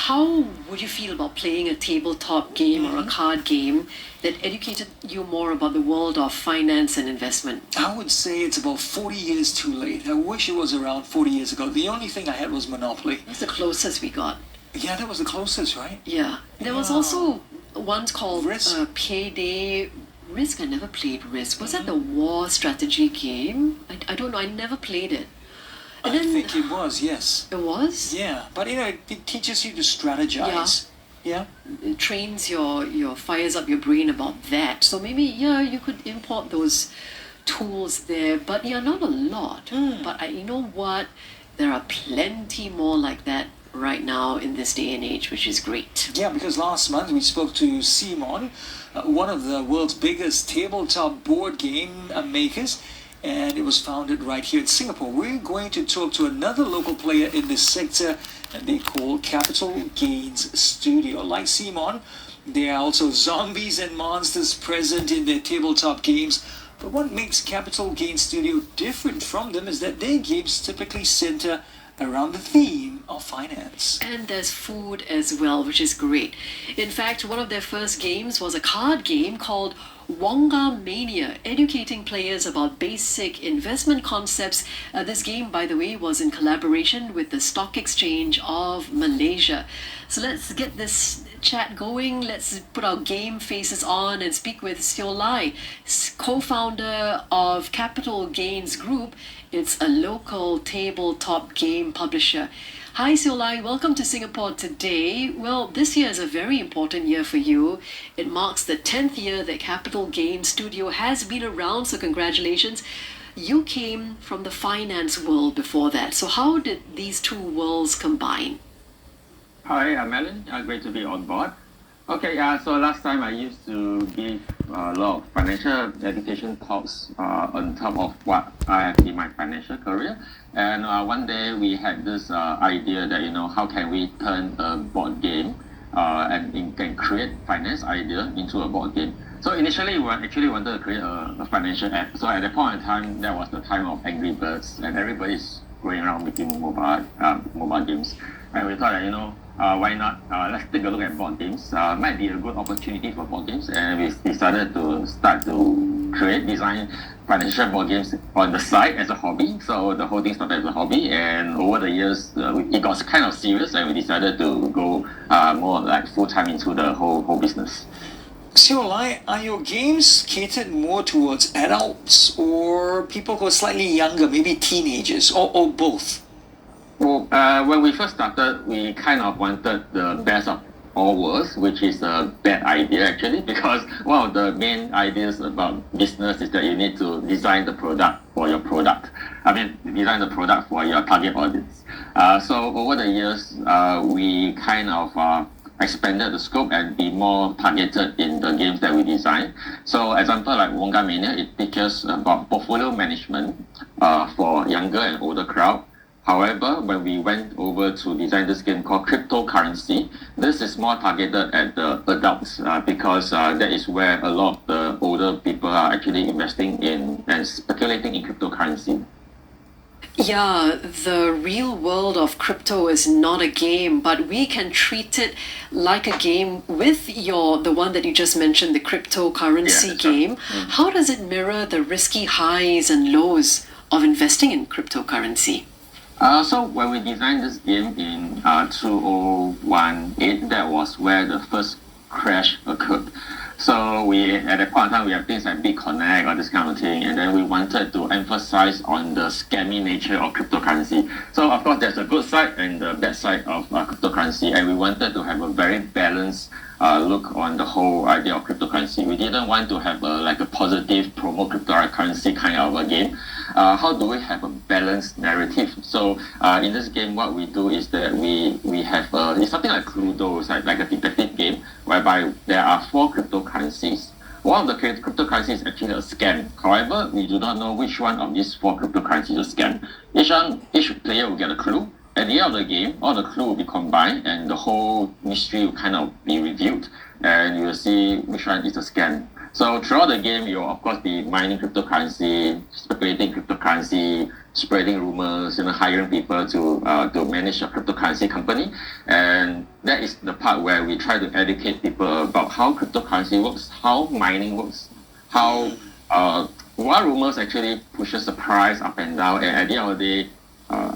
how would you feel about playing a tabletop game or a card game that educated you more about the world of finance and investment? I would say it's about 40 years too late. I wish it was around 40 years ago. The only thing I had was Monopoly. That's the closest we got. Yeah, that was the closest, right? Yeah. There was also one called Risk. Payday. Risk, I never played Risk. Was that the war strategy game? I don't know. I never played it. And I then, think it was, yes. it was? Yeah, but it teaches you to strategize. Yeah. It trains your fires up your brain about that. So maybe you could import those tools there, but not a lot. But you know what? There are plenty more like that right now in this day and age, which is great. Yeah, because last month we spoke to Simon, one of the world's biggest tabletop board game makers, and it was founded right here in Singapore. We're going to talk to another local player in this sector, and they call Capital Gains Studio. Like Simon, there are also zombies and monsters present in their tabletop games. But what makes Capital Gains Studio different from them is that their games typically center around the theme of finance. And there's food as well, which is great. In fact, one of their first games was a card game called Wonga Mania, educating players about basic investment concepts. This game, by the way, was in collaboration with the Stock Exchange of Malaysia. So let's get this chat going. Let's put our game faces on and speak with Xeo Lye, co-founder of Capital Gains Group. It's a local tabletop game publisher. Hi Xeo Lye, welcome to Singapore today. Well, this year is a very important year for you. It marks the 10th year that Capital Gains Studio has been around, so congratulations. You came from the finance world before that, so how did these two worlds combine? Hi, I'm Alan. Great to be on board. Okay, so last time I used to give a lot of financial education talks on top of what I have in my financial career. And one day we had this idea that, how can we turn a board game and can create finance idea into a board game. So initially we actually wanted to create a financial app. So at that point in time, that was the time of Angry Birds and everybody's going around making mobile games. And we thought that, why not? Let's take a look at board games. Might be a good opportunity for board games, and we decided to start to design financial board games on the side as a hobby. So the whole thing started as a hobby, and over the years, it got kind of serious, and we decided to go more like full time into the whole business. Xeo Lye, are your games catered more towards adults or people who are slightly younger, maybe teenagers, or both? Well, when we first started, we kind of wanted the best of all worlds, which is a bad idea actually, because one of the main ideas about business is that you need to design the product for your product. Design the product for your target audience. So over the years, we kind of expanded the scope and be more targeted in the games that we design. So example like Wonga Mania, it teaches about portfolio management for younger and older crowd. However, when we went over to design this game called cryptocurrency, this is more targeted at the adults because that is where a lot of the older people are actually investing in and speculating in cryptocurrency. Yeah, the real world of crypto is not a game, but we can treat it like a game with the one that you just mentioned, the cryptocurrency game. Right. How does it mirror the risky highs and lows of investing in cryptocurrency? So when we designed this game in 2018, that was where the first crash occurred. So at that point in time, we have things like BitConnect or this kind of thing, and then we wanted to emphasize on the scammy nature of cryptocurrency. So of course, there's a good side and the bad side of cryptocurrency, and we wanted to have a very balanced look on the whole idea of cryptocurrency. We didn't want to have a positive promote cryptocurrency kind of a game. How do we have a balanced narrative? So in this game, what we do is that we have it's something like Cluedo, it's like a detective game, whereby there are 4 cryptocurrencies. One of the cryptocurrencies is actually a scam. However, we do not know which one of these 4 cryptocurrencies is a scam. Each player will get a clue. At the end of the game, all the clues will be combined and the whole mystery will kind of be revealed, and you will see which one is a scam. So throughout the game, you'll of course be mining cryptocurrency, speculating cryptocurrency, spreading rumors, hiring people to manage a cryptocurrency company. And that is the part where we try to educate people about how cryptocurrency works, how mining works, how what rumors actually pushes the price up and down, and at the end of the day,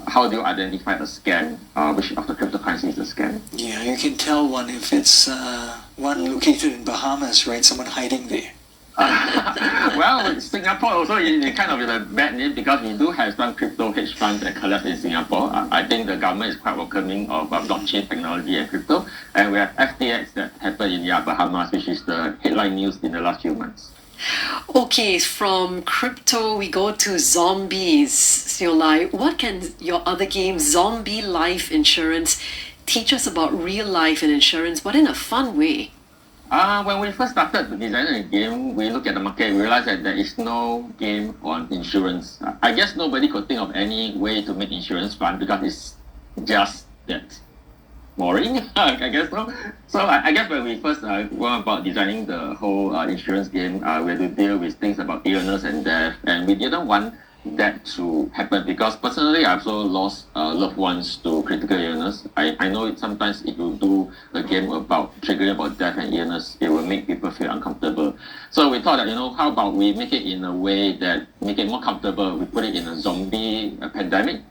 how do you identify a scam? Which of the cryptocurrency is a scam? Yeah, you can tell one if it's one located in Bahamas, right? Someone hiding there. Well, Singapore also is kind of in a bad name because we do have some crypto hedge funds that collapse in Singapore. I think the government is quite welcoming of blockchain technology and crypto. And we have FTX that happened in Bahamas, which is the headline news in the last few months. Okay, from crypto we go to zombies. Xeo Lye, what can your other game, Zombie Life Insurance, teach us about real life and insurance, but in a fun way? When we first started designing a game, we looked at the market and realized that there is no game on insurance. I guess nobody could think of any way to make insurance fun because it's just that boring. I guess so. So I guess when we first went about designing the whole insurance game, we had to deal with things about illness and death, and we didn't want that to happen because personally I've also lost loved ones to critical illness. I know sometimes if you do a game about triggering about death and illness, it will make people feel uncomfortable. So we thought that, how about we make it in a way that make it more comfortable. We put it in a zombie pandemic,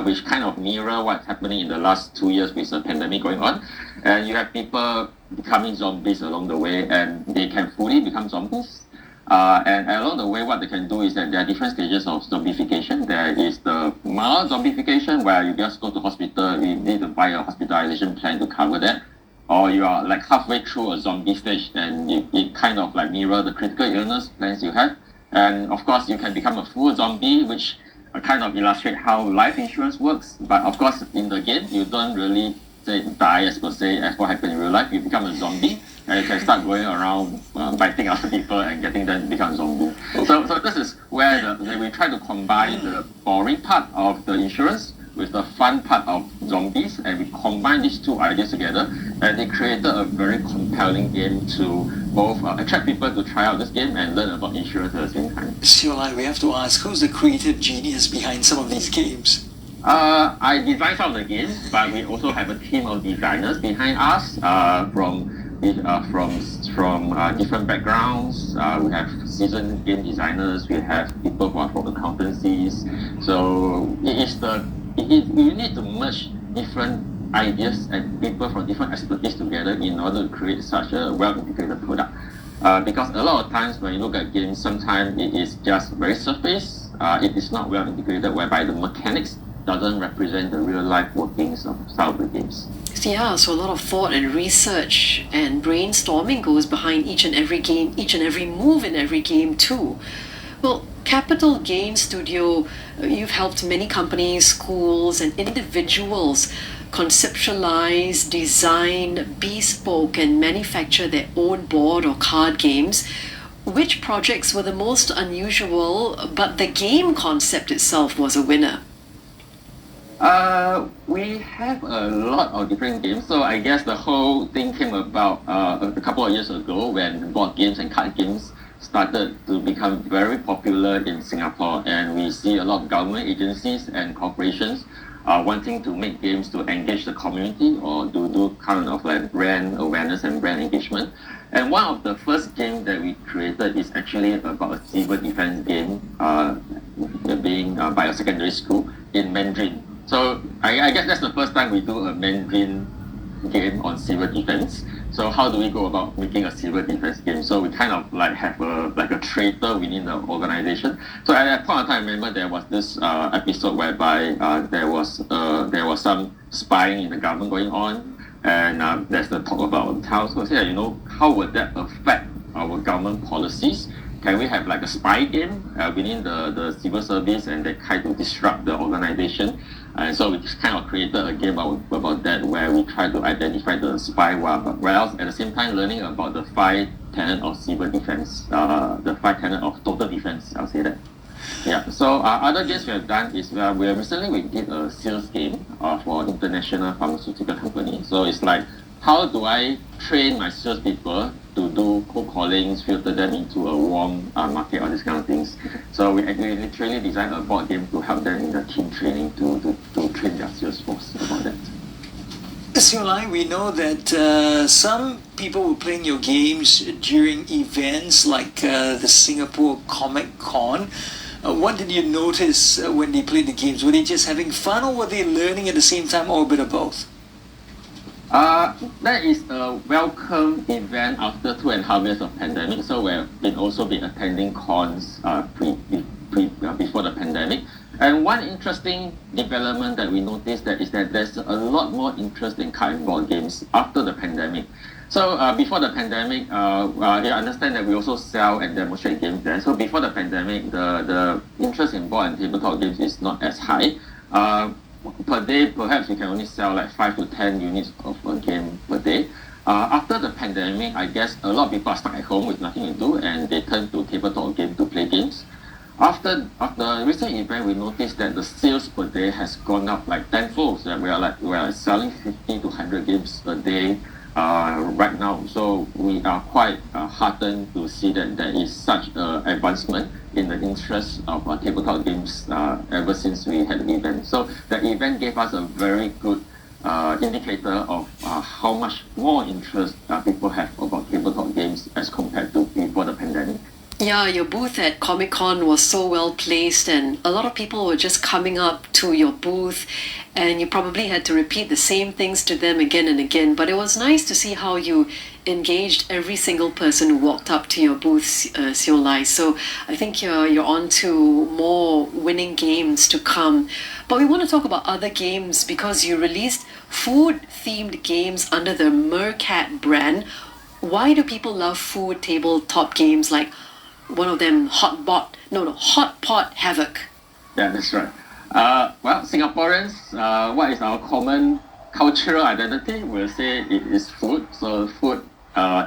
which kind of mirror what's happening in the last 2 years with the pandemic going on. And you have people becoming zombies along the way, and they can fully become zombies. And along the way, what they can do is that there are different stages of zombification. There is the mild zombification, where you just go to hospital, you need to buy a hospitalization plan to cover that. Or you are like halfway through a zombie stage, and it kind of like mirror the critical illness plans you have. And of course, you can become a full zombie, which kind of illustrate how life insurance works. But of course, in the game, you don't really say die as per se as what happened in real life. You become a zombie, and you can start going around biting other people and getting them to become zombies. So this is where we try to combine the boring part of the insurance with the fun part of zombies, and we combine these two ideas together, and they created a very compelling game to both attract people to try out this game and learn about insurance at the same time. Xeo Lye, we have to ask, who's the creative genius behind some of these games? I designed some of the games, but we also have a team of designers behind us from different backgrounds. We have seasoned game designers. We have people who are from accountancies. So you need to merge different ideas and people from different expertise together in order to create such a well-integrated product. Because a lot of times when you look at games, sometimes it is just very surface. It is not well integrated, whereby the mechanics doesn't represent the real life workings of some of the games. Yeah, so a lot of thought and research and brainstorming goes behind each and every game, each and every move in every game too. Well, Capital Game Studio, you've helped many companies, schools, and individuals conceptualize, design, bespoke, and manufacture their own board or card games. Which projects were the most unusual, but the game concept itself was a winner? We have a lot of different games. So I guess the whole thing came about a couple of years ago when board games and card games started to become very popular in Singapore, and we see a lot of government agencies and corporations wanting to make games to engage the community or to do kind of like brand awareness and brand engagement. And one of the first games that we created is actually about a civil defense game being by a secondary school in Mandarin. So I guess that's the first time we do a Mandarin game on civil defense. So how do we go about making a civil defense game? So we kind of like have a traitor within the organization. So at that point of time, I remember there was this episode whereby there was some spying in the government going on, and there's the talk about how. So say, how would that affect our government policies? Can we have like a spy game within the civil service, and they kind of disrupt the organization? And so we just kind of created a game about that, where we try to identify the spy whereas at the same time learning about the 5 tenets of civil defense, the 5 tenets of total defense, I'll say that. Yeah, so other games we have done is recently we did a sales game for international pharmaceutical company. So it's like, how do I train my salespeople to do cold callings, filter them into a warm market, all these kind of things. So we literally designed a board game to help them in the team training to train their sales force about that. Xeo Lye, we know that some people were playing your games during events like the Singapore Comic Con. What did you notice when they played the games? Were they just having fun, or were they learning at the same time, or a bit of both? That is a welcome event after 2.5 years of pandemic. So we've also been attending cons before the pandemic. And one interesting development that we noticed is that there's a lot more interest in card and board games after the pandemic. So before the pandemic, I understand that we also sell and demonstrate games there. So before the pandemic, the interest in board and tabletop games is not as high. Per day, perhaps we can only sell like 5 to 10 units of a game per day. After the pandemic, I guess a lot of people are stuck at home with nothing to do, and they turn to tabletop game to play games. After the recent event, we noticed that the sales per day has gone up like tenfold. That we are selling 50 to 100 games a day right now. So we are quite heartened to see that there is such an advancement in the interest of tabletop games ever since we had the event. So the event gave us a very good indicator of how much more interest people have about tabletop games as compared to before the pandemic. Yeah, your booth at Comic Con was so well placed, and a lot of people were just coming up to your booth, and you probably had to repeat the same things to them again and again. But it was nice to see how you engaged every single person who walked up to your booth, Xeo Lye. So I think you're on to more winning games to come. But we want to talk about other games because you released food-themed games under the Mercat brand. Why do people love food tabletop games like one of them, Hot Pot Havoc? Yeah, that's right. Well, Singaporeans, what is our common cultural identity? We'll say it is food. So food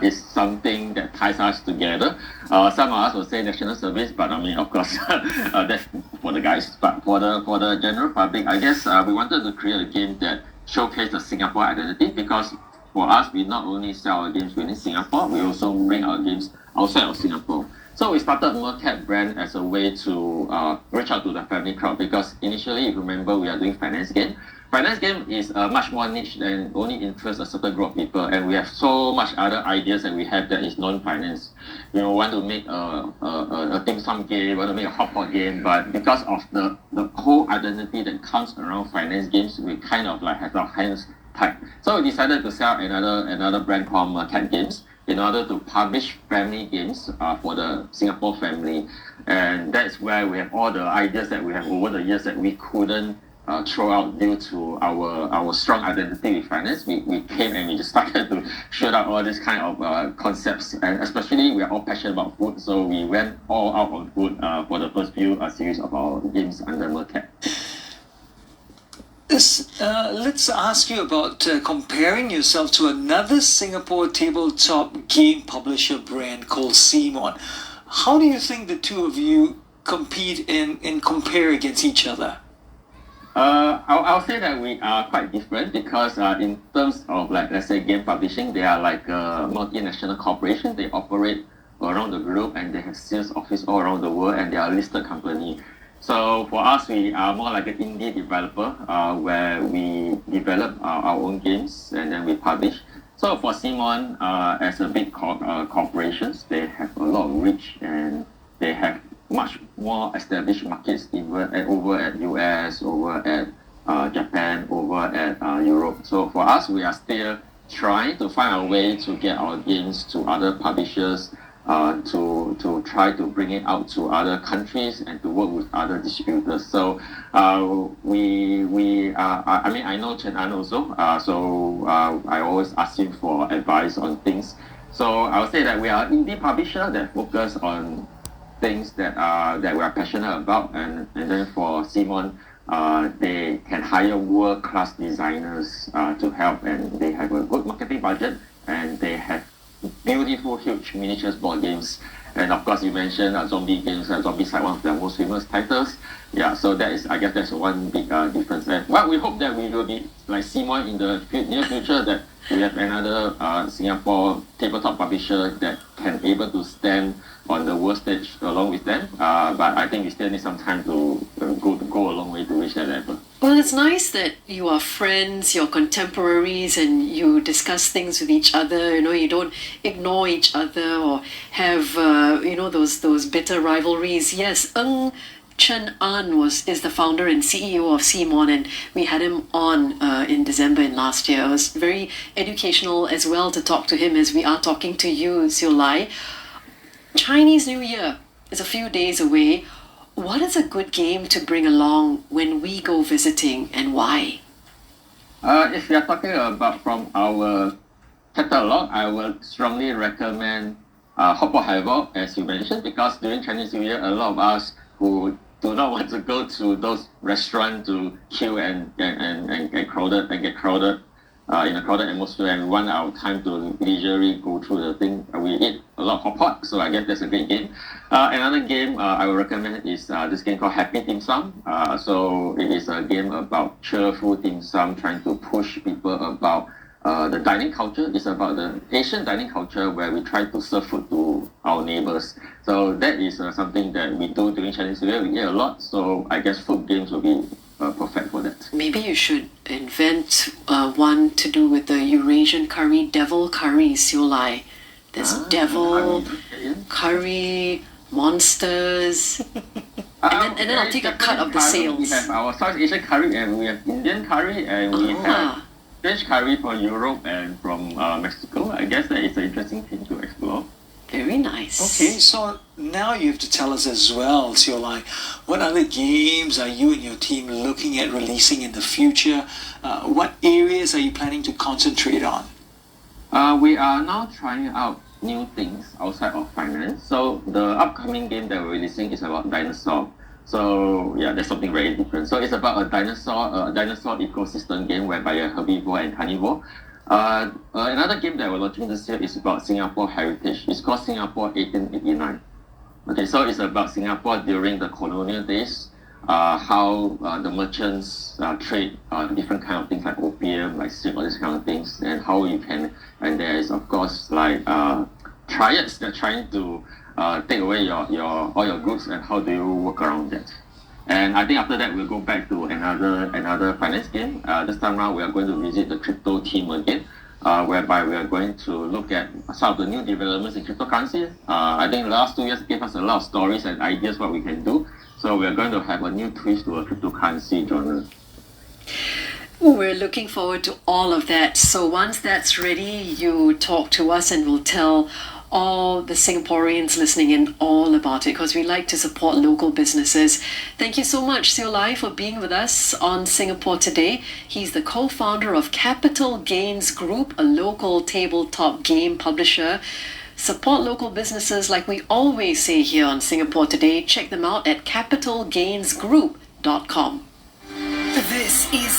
is something that ties us together. Some of us will say national service, but I mean, of course, that's for the guys. But for the general public, I guess we wanted to create a game that showcased the Singapore identity, because for us, we not only sell our games within Singapore, we also bring our games outside of Singapore. So we started Mercat brand as a way to reach out to the family crowd, because initially, if you remember, we are doing finance game. Finance game is much more niche and only interests a certain group of people, and we have so much other ideas that we have that is non-finance. You know, want to make a dim sum game, want to make a hot pot game, but because of the whole identity that comes around finance games, we kind of like have our hands tied. So we decided to sell another brand called Mercat Games, in order to publish family games for the Singapore family. And that's where we have all the ideas that we have over the years that we couldn't throw out due to our strong identity with finance. We came and we just started to shoot out all these kind of concepts, and especially we are all passionate about food, so we went all out on food for the first few series of our games under Mercat. Let's ask you about comparing yourself to another Singapore tabletop game publisher brand called CMON. How do you think the two of you compete and compare against each other? I'll say that we are quite different, because in terms of, like, let's say game publishing, they are like a multinational corporation. They operate around the globe and they have sales office all around the world, and they are a listed company. So for us, we are more like an indie developer where we develop our own games and then we publish. So for CMON, as a big corporations, they have a lot of reach and they have much more established markets over at US, over at Japan, over at Europe. So for us, we are still trying to find a way to get our games to other publishers, to try to bring it out to other countries and to work with other distributors. So I mean, I know Chen An also, so I always ask him for advice on things. So I would say that we are an indie publisher that focus on things that we are passionate about, and then for CMON, they can hire world-class designers to help, and they have a good marketing budget, and they have beautiful, huge miniatures board games. And of course, you mentioned zombie games. Zombie Side, one of their most famous titles. Yeah, so that is, I guess, that's one big difference. And well, we hope that we will be like CMON in the near future, that we have another Singapore tabletop publisher that can able to stand on the world stage along with them. But I think we still need some time to go a long way to reach that level. Well, it's nice that you are friends, you're contemporaries, and you discuss things with each other. You don't ignore each other or have those bitter rivalries. Yes, Chen An is the founder and CEO of CMON, and we had him on in December in last year. It was very educational as well to talk to him as we are talking to you, Xeo Lye. Chinese New Year is a few days away. What is a good game to bring along when we go visiting, and why? If you are talking about from our catalog, I would strongly recommend Hot Pot Highball, as you mentioned, because during Chinese New Year, a lot of us who do not want to go to those restaurants to queue and get crowded in a crowded atmosphere, and want our time to leisurely go through the thing. We eat a lot of hot pot, so I guess that's a great game. Another game I would recommend is this game called Happy Dim Sum. So it is a game about cheerful dim sum, trying to push people about the dining culture. It's about the Asian dining culture where we try to serve food to our neighbors. So that is something that we do during Chinese New Year. We eat a lot, so I guess food games will be perfect for that. Maybe you should invent one to do with the Eurasian curry, devil curry, Xeo Lye. There's devil, curry, monsters, and then I'll take a cut of the sales. We have our South Asian curry, and we have Indian curry, and we have French curry from Europe and from Mexico. I guess that is an interesting thing to explore. Very nice. Okay, so now you have to tell us as well, Xeo Lye, what other games are you and your team looking at releasing in the future? What areas are you planning to concentrate on? We are now trying out new things outside of finance. So the upcoming game that we're releasing is about dinosaur. So yeah, that's something very different. So it's about a dinosaur ecosystem game whereby you're herbivore and carnivore. Another game that we're launching this year is about Singapore heritage. It's called Singapore 1889. Okay, so it's about Singapore during the colonial days, how the merchants trade different kind of things like opium, like silk, all these kind of things, and how you can, and there is of course like triads that are trying to take away all your goods, and how do you work around that. And I think after that we'll go back to another finance game. This time around we are going to visit the crypto team again, whereby we are going to look at some of the new developments in cryptocurrency. I think the last 2 years gave us a lot of stories and ideas what we can do. So we are going to have a new twist to a cryptocurrency genre. We're looking forward to all of that. So once that's ready, you talk to us and we'll tell all the Singaporeans listening in all about it, because we like to support local businesses. Thank you so much, Xeo Lye, for being with us on Singapore Today. He's the co-founder of Capital Gains Group, a local tabletop game publisher. Support local businesses like we always say here on Singapore Today. Check them out at capitalgainsgroup.com. This is